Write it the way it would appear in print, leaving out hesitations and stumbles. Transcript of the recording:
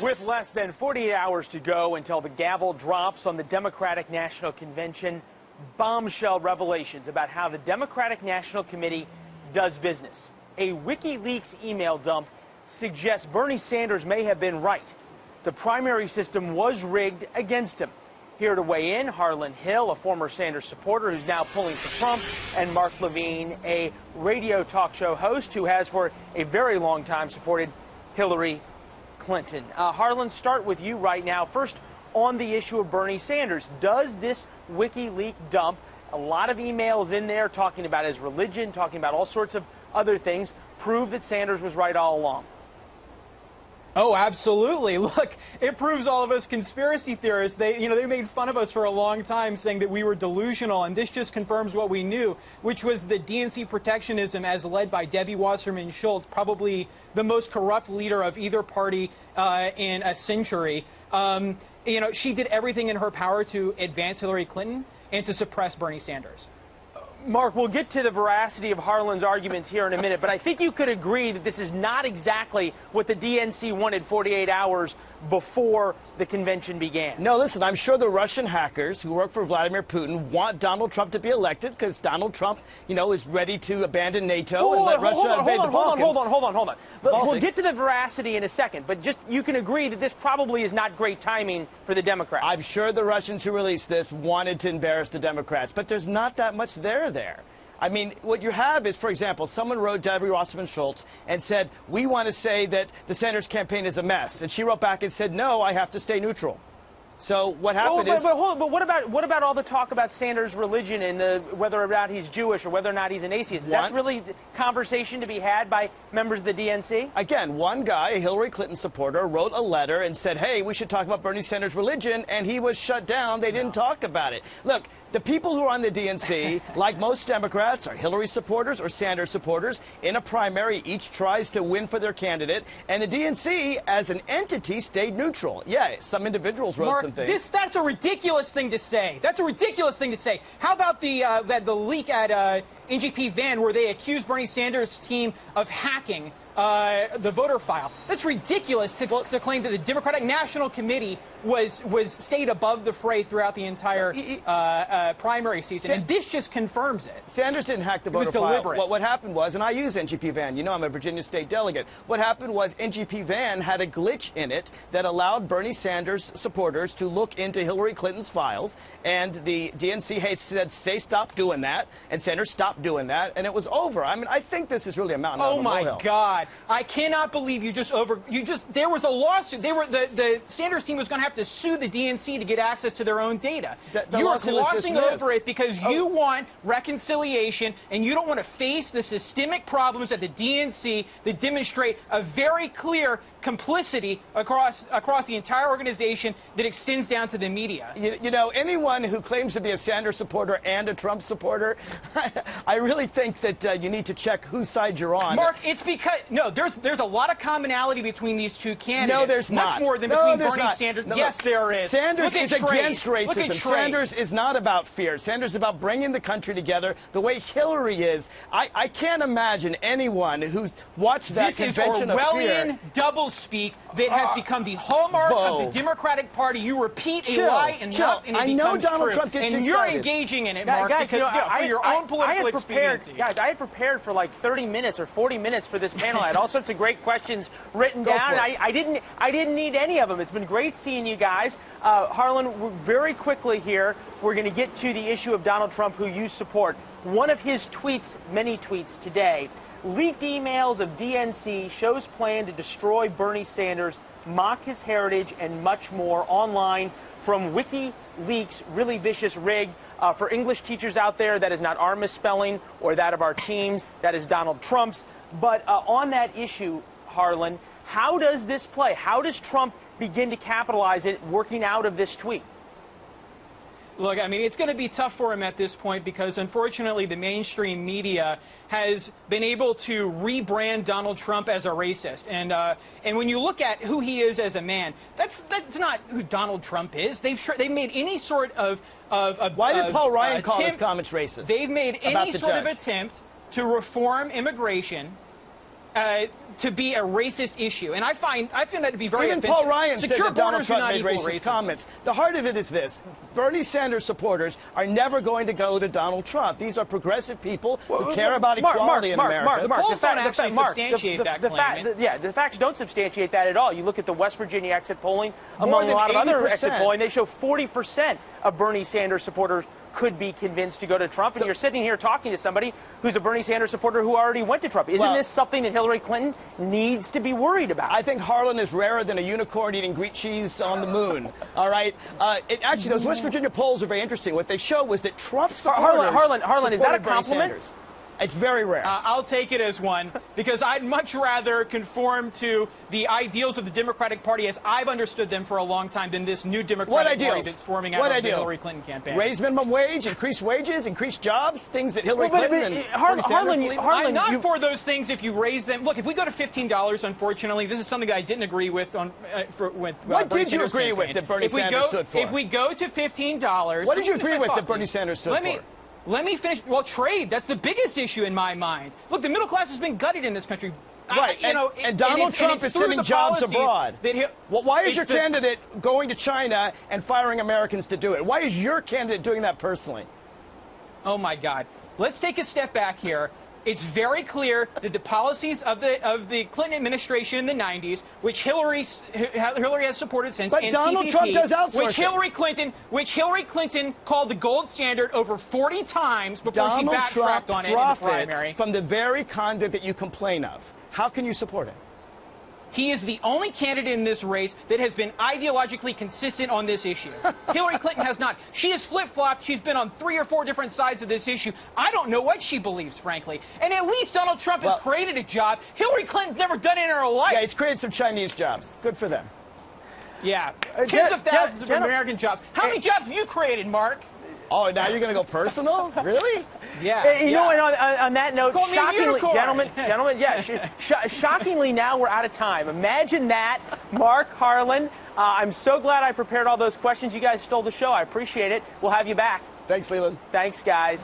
With less than 48 hours to go until the gavel drops on the Democratic National Convention, bombshell revelations about how the Democratic National Committee does business. A Wikileaks email dump suggests Bernie Sanders may have been right. The primary system was rigged against him. Here to weigh in, Harlan Hill, a former Sanders supporter who's now pulling for Trump, and Mark Levine, a radio talk show host who has for a very long time supported Hillary Clinton. Harlan, start with you right now. First, on the issue of Bernie Sanders, does this WikiLeaks dump, a lot of emails in there talking about his religion, talking about all sorts of other things, prove that Sanders was right all along? Oh, absolutely. Look, it proves all of us conspiracy theorists. They made fun of us for a long time saying that we were delusional, and this just confirms what we knew, which was the DNC protectionism as led by Debbie Wasserman Schultz, probably the most corrupt leader of either party in a century. She did everything in her power to advance Hillary Clinton and to suppress Bernie Sanders. Mark, we'll get to the veracity of Harlan's arguments here in a minute, but I think you could agree that this is not exactly what the DNC wanted 48 hours before the convention began. No, listen, I'm sure the Russian hackers who work for Vladimir Putin want Donald Trump to be elected because Donald Trump, is ready to abandon NATO and let Russia invade the Balkans. Hold on. We'll get to the veracity in a second, but just you can agree that this probably is not great timing for the Democrats. I'm sure the Russians who released this wanted to embarrass the Democrats, but there's not that much there. I mean, what you have is, for example, someone wrote Debbie Wasserman Schultz and said, we want to say that the Sanders campaign is a mess. And she wrote back and said, no, I have to stay neutral. So what happened is... But what about all the talk about Sanders' religion and whether or not he's Jewish or whether or not he's an atheist? Is that really conversation to be had by members of the DNC? Again, one guy, a Hillary Clinton supporter, wrote a letter and said, hey, we should talk about Bernie Sanders' religion, and he was shut down. They didn't talk about it. Look, the people who are on the DNC, like most Democrats, are Hillary supporters or Sanders supporters. In a primary, each tries to win for their candidate, and the DNC, as an entity, stayed neutral. Yeah, some individuals wrote some things. That's a ridiculous thing to say. That's a ridiculous thing to say. How about the leak at NGP Van where they accused Bernie Sanders' team of hacking the voter file? That's ridiculous to claim that the Democratic National Committee stayed above the fray throughout the entire primary season, and this just confirms it. Sanders didn't hack the voter file. What happened was, and I use NGP Van, I'm a Virginia state delegate. What happened was NGP Van had a glitch in it that allowed Bernie Sanders supporters to look into Hillary Clinton's files, and the DNC said, stop doing that, and Sanders stopped doing that, and it was over. I mean, I think this is really a mountain out of a molehill. Oh my God. I cannot believe there was a lawsuit. The Sanders team was going to have to sue the DNC to get access to their own data. You are glossing over it because you want reconciliation and you don't want to face the systemic problems at the DNC that demonstrate a very clear complicity across the entire organization that extends down to the media. Anyone who claims to be a Sanders supporter and a Trump supporter, I really think that you need to check whose side you're on. Mark, it's because there's a lot of commonality between these two candidates. No, there's not. Much more than between Bernie Sanders. No, yes, there is. Sanders is against racism. Look at Sanders is not about fear. Sanders is about bringing the country together the way Hillary is. I can't imagine anyone who's watched that convention of fear. This is Orwellian doublespeak that has become the hallmark of the Democratic Party. You repeat a lie enough, and it becomes Donald true. Trump gets and you're engaging in it, Mark, because for your own political expediency. Guys, I had prepared for like 30 minutes or 40 minutes for this panel. I had all sorts of great questions written down. I didn't need any of them. It's been great seeing you guys. Harlan, very quickly here, we're going to get to the issue of Donald Trump, who you support. One of his tweets, many tweets today, leaked emails of DNC shows plan to destroy Bernie Sanders, mock his heritage, and much more online from WikiLeaks, really vicious rig. For English teachers out there, that is not our misspelling or that of our teams. That is Donald Trump's. But on that issue, Harlan, how does this play? How does Trump begin to capitalize it working out of this tweet? Look, I mean, it's going to be tough for him at this point because, unfortunately, the mainstream media has been able to rebrand Donald Trump as a racist. And when you look at who he is as a man, that's not who Donald Trump is. They've made any sort of why did Paul Ryan call his comments racist? They've made any sort of attempt to reform immigration to be a racist issue, and I find that to be very Even offensive. Paul Ryan said that Donald Trump made racist racism. comments. The heart of it is this: Bernie Sanders supporters are never going to go to Donald Trump. These are progressive people who care about equality in America. The polls don't actually substantiate that claim. The facts don't substantiate that at all. You look at the West Virginia exit polling, among a lot of other exit polling, they show 40% of Bernie Sanders supporters could be convinced to go to Trump, and you're sitting here talking to somebody who's a Bernie Sanders supporter who already went to Trump. Isn't this something that Hillary Clinton needs to be worried about? I think Harlan is rarer than a unicorn eating Greek cheese on the moon. All right? Actually, those West Virginia polls are very interesting. What they show was that Trump supporters Harlan, is that a compliment? It's very rare. I'll take it as one, because I'd much rather conform to the ideals of the Democratic Party as I've understood them for a long time than this new Democratic Party that's forming out of the Hillary Clinton campaign. Raise minimum wage, increase wages, increase jobs, things that Hillary Clinton and Bernie Sanders believe. I'm not for those things if you raise them. Look, if we go to $15, unfortunately, this is something that I didn't agree with on what did you agree with that Bernie Sanders stood for? If we go to $15, what did you agree with that Bernie Sanders stood for? Let me finish. Well, trade, that's the biggest issue in my mind. Look, the middle class has been gutted in this country. Right, and Donald Trump is sending jobs abroad. Well, why is your candidate going to China and firing Americans to do it? Why is your candidate doing that personally? Oh, my God. Let's take a step back here. It's very clear that the policies of the Clinton administration in the 90s, which Hillary has supported since, but Donald Trump does outsourcing. which Hillary Clinton called the gold standard over 40 times before she backtracked on it in the primary. From the very conduct that you complain of. How can you support it? He is the only candidate in this race that has been ideologically consistent on this issue. Hillary Clinton has not. She has flip-flopped. She's been on 3 or 4 different sides of this issue. I don't know what she believes, frankly. And at least Donald Trump has created a job. Hillary Clinton's never done it in her life. Yeah, he's created some Chinese jobs. Good for them. Yeah. Tens of thousands of American jobs. How many jobs have you created, Mark? Oh, now you're going to go personal? Really? Yeah. You know, and on that note, shockingly, gentlemen, shockingly, now we're out of time. Imagine that, Mark, Harlan. I'm so glad I prepared all those questions. You guys stole the show. I appreciate it. We'll have you back. Thanks, Leland. Thanks, guys.